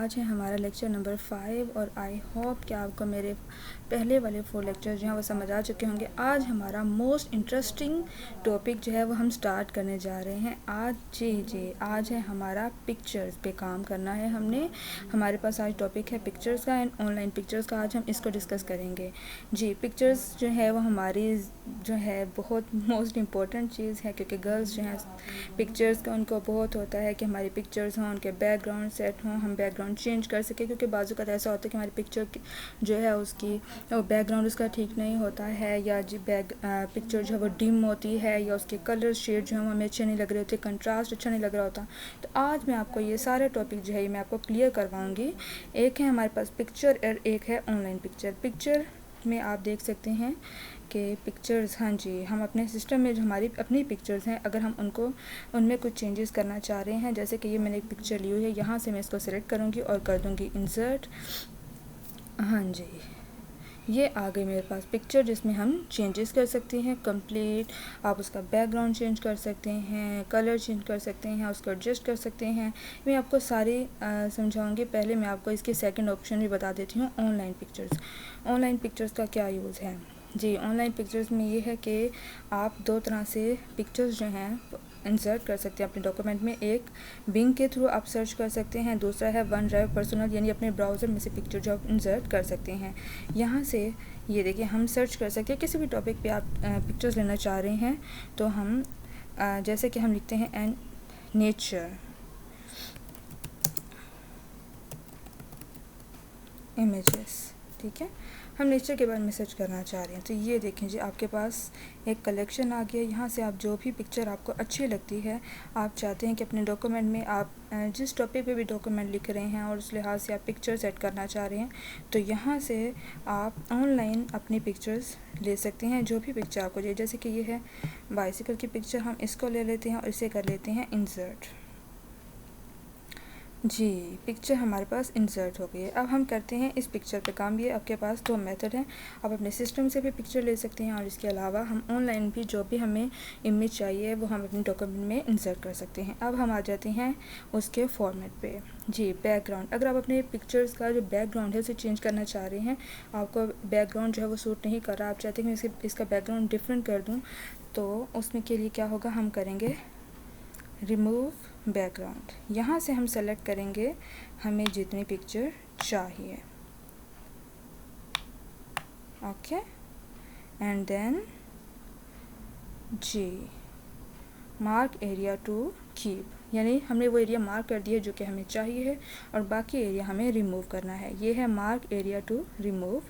आज है हमारा लेक्चर नंबर 5 और आई होप कि आपको मेरे पहले वाले 4 लेक्चर जो हैं वो समझ आ चुके होंगे। आज हमारा मोस्ट इंटरेस्टिंग टॉपिक जो है वो हम स्टार्ट करने जा रहे हैं। आज है हमारा पिक्चर्स पे काम करना है हमने। हमारे पास आज टॉपिक है पिक्चर्स का एंड ऑनलाइन पिक्चर्स का। आज हम इसको डिस्कस करेंगे। जी, पिक्चर्स जो है वो हमारी जो है बहुत मोस्ट इम्पॉर्टेंट चीज़ है, क्योंकि गर्ल्स जो हैं पिक्चर्स का उनको बहुत होता है कि हमारी पिक्चर्स हों, उनके बैकग्राउंड सेट हों, हम बैकग्राउंड चेंज कर सकें, क्योंकि बाजू का ऐसा होता है कि हमारी पिक्चर जो है उसकी बैकग्राउंड उसका ठीक नहीं होता है, या जी पिक्चर जो है वो डिम होती है, या उसके कलर शेड जो है वो हमें अच्छे नहीं लग रहे होते, कंट्रास्ट अच्छा नहीं लग रहा होता। तो आज मैं आपको ये सारे टॉपिक जो है मैं आपको क्लियर करवाऊँगी। एक है हमारे पास पिक्चर और एक है ऑनलाइन पिक्चर। पिक्चर में आप देख सकते हैं कि पिक्चर्स, हाँ जी, हम अपने सिस्टम में जो हमारी अपनी पिक्चर्स हैं, अगर हम उनमें कुछ चेंजेस करना चाह रहे हैं, जैसे कि ये मैंने एक पिक्चर ली हुई है, यहाँ से मैं इसको सिलेक्ट करूँगी और कर दूँगी इंसर्ट। हाँ जी, ये आ गई मेरे पास पिक्चर, जिसमें हम चेंजेस कर सकते हैं कंप्लीट। आप उसका बैकग्राउंड चेंज कर सकते हैं, कलर चेंज कर सकते हैं, उसको एडजस्ट कर सकते हैं। मैं आपको सारी समझाऊंगी। पहले मैं आपको इसके सेकंड ऑप्शन भी बता देती हूँ, ऑनलाइन पिक्चर्स। ऑनलाइन पिक्चर्स का क्या यूज़ है जी। ऑनलाइन पिक्चर्स में ये है कि आप दो तरह से पिक्चर्स जो हैं इंसर्ट कर सकते हैं अपने डॉक्यूमेंट में। एक बिंग के थ्रू आप सर्च कर सकते हैं, दूसरा है वन ड्राइव पर्सनल, यानी अपने ब्राउज़र में से पिक्चर जो आप इंसर्ट कर सकते हैं। यहाँ से ये देखिए हम सर्च कर सकते हैं किसी भी टॉपिक पे आप पिक्चर्स लेना चाह रहे हैं। तो हम जैसे कि हम लिखते हैं एंड नेचर इमेजेस, ठीक है, हम नेचर के बारे में सर्च करना चाह रहे हैं। तो ये देखें जी, आपके पास एक कलेक्शन आ गया। यहाँ से आप जो भी पिक्चर आपको अच्छी लगती है, आप चाहते हैं कि अपने डॉक्यूमेंट में आप जिस टॉपिक पे भी डॉक्यूमेंट लिख रहे हैं और उस लिहाज से आप पिक्चर सेट करना चाह रहे हैं, तो यहाँ से आप ऑनलाइन अपनी पिक्चर्स ले सकते हैं, जो भी पिक्चर आपको चाहिए। जैसे कि ये है बाइसिकल की पिक्चर, हम इसको ले लेते हैं और इसे कर लेते हैं इंसर्ट। जी, पिक्चर हमारे पास इंसर्ट हो गई है। अब हम करते हैं इस पिक्चर पे काम। ये आपके पास दो मेथड हैं, आप अपने सिस्टम से भी पिक्चर ले सकते हैं और इसके अलावा हम ऑनलाइन भी जो भी हमें इमेज चाहिए वो हम अपने डॉक्यूमेंट में इंसर्ट कर सकते हैं। अब हम आ जाते हैं उसके फॉर्मेट पे। जी, बैकग्राउंड, अगर आप अपने पिक्चर्स का जो बैकग्राउंड है उसे चेंज करना चाह रहे हैं, आपको बैकग्राउंड जो है वो सूट नहीं कर रहा, आप चाहते हैं कि इसका बैकग्राउंड डिफरेंट कर दूँ, तो उसमें के लिए क्या होगा, हम करेंगे रिमूव बैकग्राउंड। यहाँ से हम सेलेक्ट करेंगे हमें जितनी पिक्चर चाहिए, ओके, एंड देन जी मार्क एरिया टू कीप, यानी हमने वो एरिया मार्क कर दिया जो कि हमें चाहिए है और बाकी एरिया हमें रिमूव करना है। ये है मार्क एरिया टू रिमूव,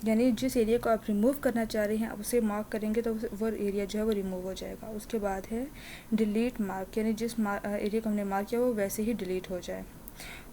यानी जिस एरिया को आप रिमूव करना चाह रहे हैं आप उसे मार्क करेंगे तो वो एरिया जो है वो रिमूव हो जाएगा। उसके बाद है डिलीट मार्क, यानी जिस एरिया को हमने मार्क किया वो वैसे ही डिलीट हो जाए।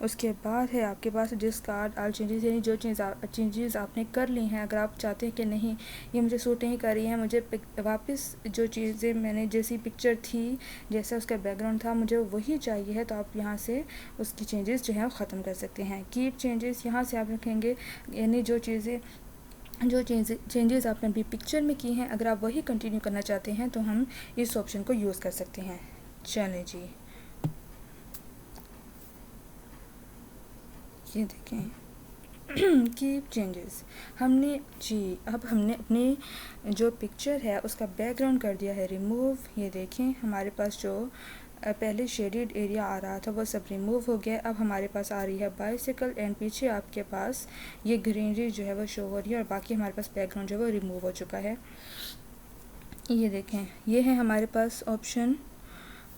उसके बाद है आपके पास डिस्कार्ड ऑल चेंजेस, यानी जो चेंजेस आपने कर ली हैं, अगर आप चाहते हैं कि नहीं ये मुझे सूट नहीं कर रही है, मुझे वापस जो चीज़ें मैंने जैसी पिक्चर थी, जैसा उसका बैकग्राउंड था, मुझे वही चाहिए है, तो आप यहाँ से उसकी चेंजेस जो है वो ख़त्म कर सकते हैं। कीप चेंजेस, यहाँ से आप रखेंगे, यानी जो चेंजेस आपने अभी पिक्चर में की हैं, अगर आप वही कंटिन्यू करना चाहते हैं तो हम इस ऑप्शन को यूज़ कर सकते हैं। चलें जी, ये देखें कीप चेंजेस हमने जी, अब हमने अपनी जो पिक्चर है उसका बैकग्राउंड कर दिया है रिमूव। ये देखें हमारे पास जो पहले शेडेड एरिया आ रहा था वो सब रिमूव हो गया। अब हमारे पास आ रही है बाइसिकल एंड पीछे आपके पास ये ग्रीनरी जो है वो शो हो रही है और बाकी हमारे पास बैकग्राउंड जो है वो रिमूव हो चुका है। ये देखें, ये है हमारे पास ऑप्शन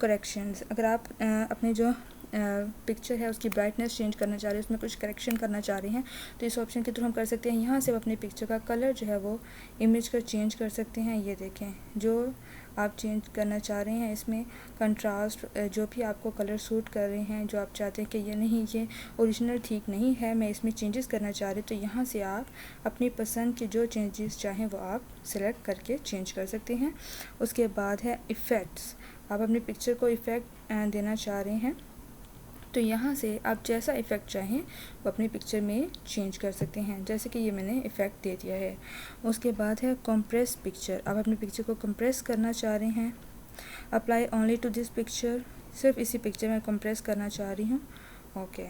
करेक्शंस। अगर आप अपने जो पिक्चर है उसकी ब्राइटनेस चेंज करना चाह रहे हैं, उसमें कुछ करेक्शन करना चाह रहे हैं, तो इस ऑप्शन के थ्रू हम कर सकते हैं। यहाँ से आप अपने पिक्चर का कलर जो है वो इमेज का चेंज कर सकते हैं। ये देखें, जो आप चेंज करना चाह रहे हैं इसमें कंट्रास्ट, जो भी आपको कलर सूट कर रहे हैं, जो आप चाहते हैं कि ये नहीं, ये ओरिजिनल ठीक नहीं है, मैं इसमें चेंजेस करना चाह रही, तो यहाँ से आप अपनी पसंद के जो चेंजेस चाहें वो आप सिलेक्ट करके चेंज कर सकते हैं। उसके बाद है इफ़ेक्ट्स, आप अपनी पिक्चर को इफ़ेक्ट देना चाह रहे हैं, तो यहाँ से आप जैसा इफ़ेक्ट चाहें वो अपनी पिक्चर में चेंज कर सकते हैं। जैसे कि ये मैंने इफ़ेक्ट दे दिया है। उसके बाद है कंप्रेस पिक्चर, आप अपनी पिक्चर को कंप्रेस करना चाह रहे हैं, apply only to this picture, सिर्फ इसी पिक्चर में कंप्रेस करना चाह रही हूँ, ओके।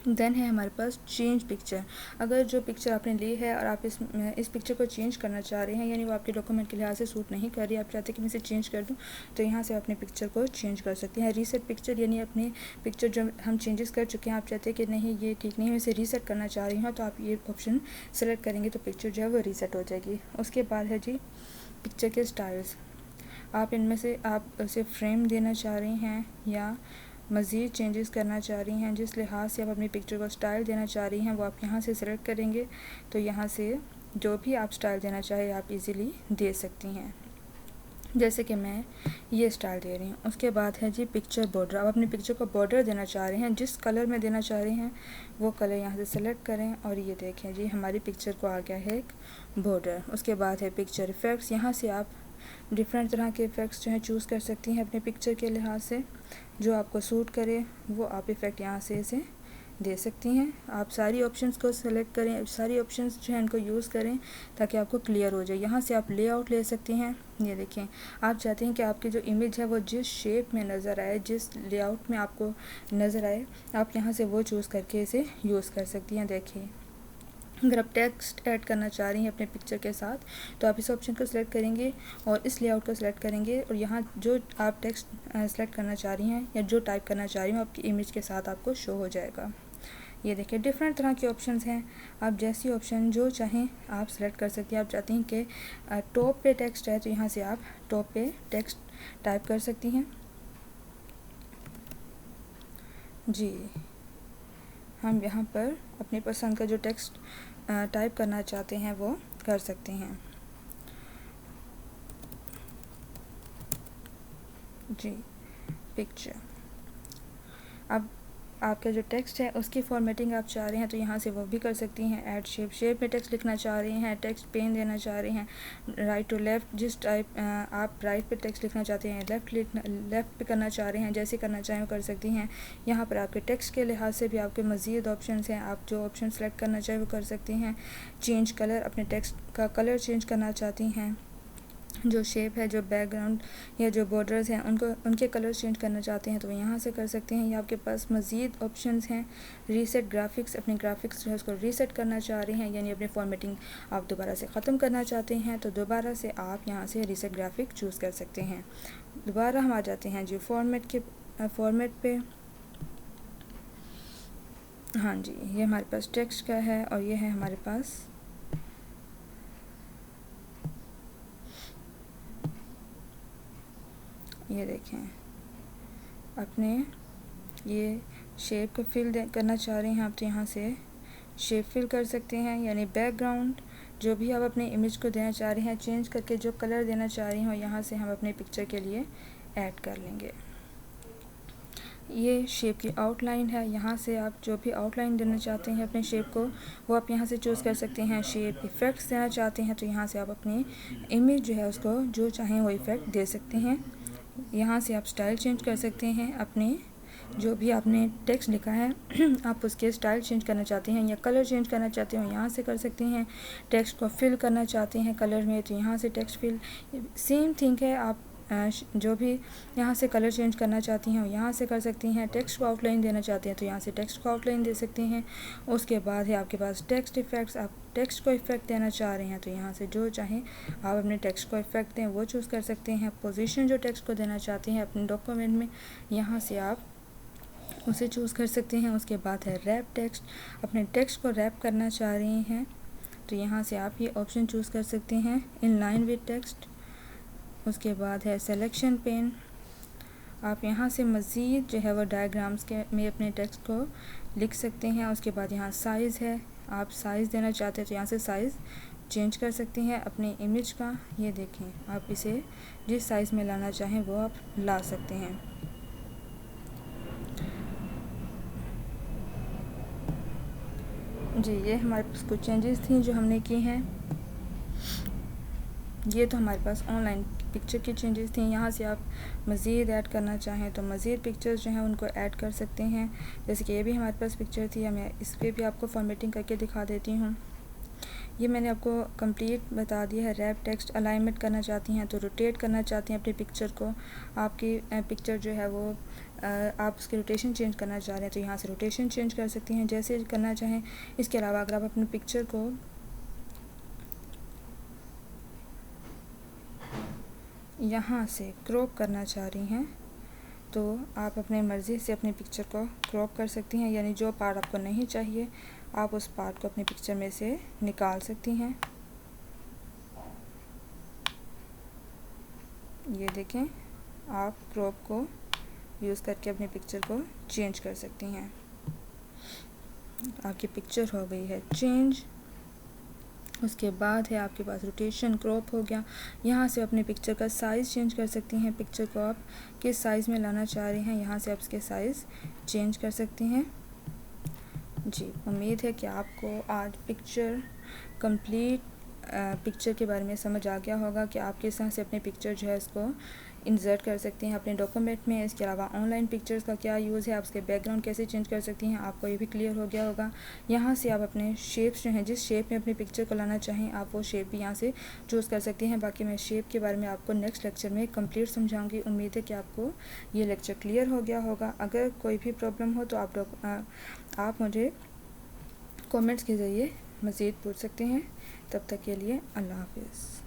देन है हमारे पास चेंज पिक्चर। अगर जो पिक्चर आपने ली है और आप इस पिक्चर को चेंज करना चाह रहे हैं, यानी वो आपके डॉक्यूमेंट के लिहाज से सूट नहीं कर रही, आप चाहते हैं कि मैं इसे चेंज कर दूं, तो यहाँ से अपने पिक्चर को चेंज कर सकते हैं। रीसेट पिक्चर यानी अपने पिक्चर जो हम चेंजेस कर चुके हैं, आप चाहते हैं कि नहीं ये ठीक नहीं है, इसे रीसेट करना चाह रही हूँ, तो आप ये ऑप्शन सेलेक्ट करेंगे तो पिक्चर जो है वो रीसेट हो जाएगी। उसके बाद है जी पिक्चर के स्टाइल्स। आप इनमें से आप उसे फ्रेम देना चाह रही हैं या मज़ीद चेंजेस करना चाह रही हैं, जिस लिहाज से आप अपनी पिक्चर को स्टाइल देना चाह रही हैं वो आप यहाँ से सेलेक्ट करेंगे, तो यहाँ से जो भी आप स्टाइल देना चाहे आप इजीली दे सकती हैं। जैसे कि मैं ये स्टाइल दे रही हूँ। उसके बाद है जी पिक्चर बॉर्डर। आप अपनी पिक्चर को बॉर्डर देना चाह रहे हैं, जिस कलर में देना चाह रहे हैं वो कलर यहाँ से सेलेक्ट करें और ये देखें जी हमारी पिक्चर को आ गया है एक बॉर्डर। उसके बाद है पिक्चर इफ़ेक्ट्स। यहाँ से आप डिफरेंट तरह के इफ़ेक्ट्स जो हैं चूज़ कर सकती हैं अपने पिक्चर के लिहाज से, जो आपको सूट करे वो आप इफ़ेक्ट यहाँ से इसे दे सकती हैं। आप सारी ऑप्शंस को सेलेक्ट करें, सारी ऑप्शंस जो हैं इनको यूज़ करें ताकि आपको क्लियर हो जाए। यहाँ से आप लेआउट ले सकती हैं। ये देखें, आप चाहते हैं कि आपकी जो इमेज है वो जिस शेप में नज़र आए, जिस लेआउट में आपको नज़र आए, आप यहाँ से वो चूज़ करके इसे यूज़ कर सकती हैं। देखिए, अगर आप टेक्स्ट ऐड करना चाह रही हैं अपने पिक्चर के साथ तो आप इस ऑप्शन को सिलेक्ट करेंगे और इस लेआउट को सिलेक्ट करेंगे और यहाँ जो आप टेक्स्ट सेलेक्ट करना चाह रही हैं या जो टाइप करना चाह रही हैं आपकी इमेज के साथ आपको शो हो जाएगा। ये देखिए, डिफरेंट तरह के ऑप्शंस हैं, आप जैसी ऑप्शन जो चाहें आप सेलेक्ट कर सकती हैं। आप चाहती हैं कि टॉप पे टेक्स्ट है तो यहाँ से आप टॉप पे टेक्स्ट टाइप कर सकती हैं। जी, हम यहाँ पर अपनी पसंद का जो टेक्स्ट टाइप करना चाहते हैं वो कर सकते हैं। जी, पिक्चर। अब आपका जो टेक्स्ट है उसकी फॉर्मेटिंग आप चाह रहे हैं तो यहाँ से वो भी कर सकती हैं। ऐड शेप, शेप में टेक्स्ट लिखना चाह रही हैं, टेक्स्ट पेन देना चाह रही हैं, राइट टू लेफ़्ट, जिस टाइप आप राइट पे टेक्स्ट लिखना चाहते हैं लेफ़्ट पे करना चाह रहे हैं, जैसे करना चाहें वो कर सकती हैं। यहाँ पर आपके टेक्स्ट के लिहाज से भी आपके मज़ीद ऑप्शन हैं, आप जो ऑप्शन सेलेक्ट करना चाहें वो कर सकती हैं। चेंज कलर, अपने टेक्स्ट का कलर चेंज करना चाहती हैं, जो शेप है, जो बैकग्राउंड या जो बॉर्डर्स हैं उनके कलर चेंज करना चाहते हैं तो यहाँ से कर सकते हैं। या आपके पास मज़ीद ऑप्शंस हैं। रीसेट ग्राफिक्स, अपने ग्राफिक्स जो है उसको रीसेट करना चाह रही हैं, यानी अपनी फॉर्मेटिंग आप दोबारा से ख़त्म करना चाहते हैं तो दोबारा से आप यहाँ से रीसेट ग्राफिक चूज़ कर सकते हैं। दोबारा हम आ जाते हैं जी फॉर्मेट पे। हाँ जी, ये हमारे पास टेक्स्ट का है और ये है हमारे पास ये देखें, अपने ये शेप को फिल करना चाह रहे हैं आप तो यहाँ से शेप फिल कर सकते हैं, यानी बैकग्राउंड जो भी आप अपने इमेज को देना चाह रहे हैं चेंज करके जो कलर देना चाह रही हो यहाँ से हम अपने पिक्चर के लिए ऐड कर लेंगे। ये शेप की आउटलाइन है, यहाँ से आप जो भी आउटलाइन देना चाहते हैं अपने शेप को वो आप यहाँ से चूज़ कर सकते हैं। शेप इफ़ेक्ट्स देना चाहते हैं तो यहाँ से आप अपनी इमेज जो है उसको जो चाहें वो इफ़ेक्ट दे सकते हैं। यहाँ से आप स्टाइल चेंज कर सकते हैं, अपने जो भी आपने टेक्स्ट लिखा है आप उसके स्टाइल चेंज करना चाहते हैं या कलर चेंज करना चाहते हो यहाँ से कर सकते हैं। टेक्स्ट को फिल करना चाहते हैं कलर में तो यहाँ से टेक्स्ट फिल, सेम थिंग है। आप जो भी यहाँ से कलर चेंज करना चाहती हैं यहाँ से कर सकती हैं। टेक्स्ट को आउटलाइन देना चाहते हैं तो यहाँ से टेक्स्ट को आउटलाइन दे सकते हैं। उसके बाद है आपके पास टेक्स्ट इफ़ेक्ट्स, आप टेक्स्ट को इफ़ेक्ट देना चाह रहे हैं तो यहाँ से जो चाहें आप अपने टेक्स्ट को इफ़ेक्ट दें वो चूज़ कर सकते हैं। पोजीशन जो टेक्स्ट को देना चाहते हैं अपने डॉक्यूमेंट में यहाँ से आप उसे चूज़ कर सकते हैं। उसके बाद है रैप टेक्स्ट, अपने टेक्स्ट को रैप करना चाह रहे हैं तो यहाँ से आप ये ऑप्शन चूज़ कर सकते हैं, इन लाइन विद टेक्स्ट। उसके बाद है सिलेक्शन पेन, आप यहाँ से मज़ीद जो है वो डायग्राम्स के में अपने टेक्स्ट को लिख सकते हैं। उसके बाद यहाँ साइज़ है, आप साइज़ देना चाहते हैं तो यहाँ से साइज़ चेंज कर सकते हैं अपने इमेज का। ये देखें, आप इसे जिस साइज़ में लाना चाहें वो आप ला सकते हैं। जी, ये हमारे पास कुछ चेंजेस थी जो हमने की हैं। ये तो हमारे पास ऑनलाइन पिक्चर की चेंजेस थी। यहाँ से आप मज़ीद ऐड करना चाहें तो मज़ीद पिक्चर्स जो हैं उनको ऐड कर सकते हैं। जैसे कि ये भी हमारे पास पिक्चर थी, मैं इस पर भी आपको फॉर्मेटिंग करके दिखा देती हूँ। ये मैंने आपको कंप्लीट बता दिया है। रैप टेक्स्ट अलाइनमेंट करना चाहती हैं तो रोटेट करना चाहती हैं अपनी पिक्चर को, आपकी पिक्चर जो है वो आप उसकी रोटेशन चेंज करना चाह रहे हैं तो यहाँ से रोटेशन चेंज कर सकती हैं जैसे करना चाहें। इसके अलावा अगर आप अपनी पिक्चर को यहाँ से क्रॉप करना चाह रही हैं तो आप अपने मर्ज़ी से अपनी पिक्चर को क्रॉप कर सकती हैं, यानी जो पार्ट आपको नहीं चाहिए आप उस पार्ट को अपनी पिक्चर में से निकाल सकती हैं। ये देखें, आप क्रॉप को यूज़ करके अपनी पिक्चर को चेंज कर सकती हैं। आपकी पिक्चर हो गई है चेंज। उसके बाद है आपके पास रोटेशन, क्रॉप हो गया। यहाँ से अपने पिक्चर का साइज़ चेंज कर सकती हैं। पिक्चर को आप किस साइज़ में लाना चाह रहे हैं यहाँ से आप इसके साइज़ चेंज कर सकती हैं। जी, उम्मीद है कि आपको आज कंप्लीट पिक्चर के बारे में समझ आ गया होगा कि आप किस तरह से अपने पिक्चर जो है इसको इंसर्ट कर सकते हैं अपने डॉक्यूमेंट में। इसके अलावा ऑनलाइन पिक्चर्स का क्या यूज़ है, आप उसके बैकग्राउंड कैसे चेंज कर सकती हैं, आपको ये भी क्लियर हो गया होगा। यहाँ से आप अपने शेप्स जो हैं, जिस शेप में अपनी पिक्चर को लाना चाहें आप वो शेप भी यहाँ से चूज़ कर सकती हैं। बाकी मैं शेप के बारे में आपको नेक्स्ट लेक्चर में कंप्लीट समझाऊँगी। उम्मीद है कि आपको ये लेक्चर क्लियर हो गया होगा। अगर कोई भी प्रॉब्लम हो तो आप मुझे कमेंट्स के ज़रिए मज़ीद पूछ सकते हैं। तब तक के लिए अल्लाह हाफ़िज़।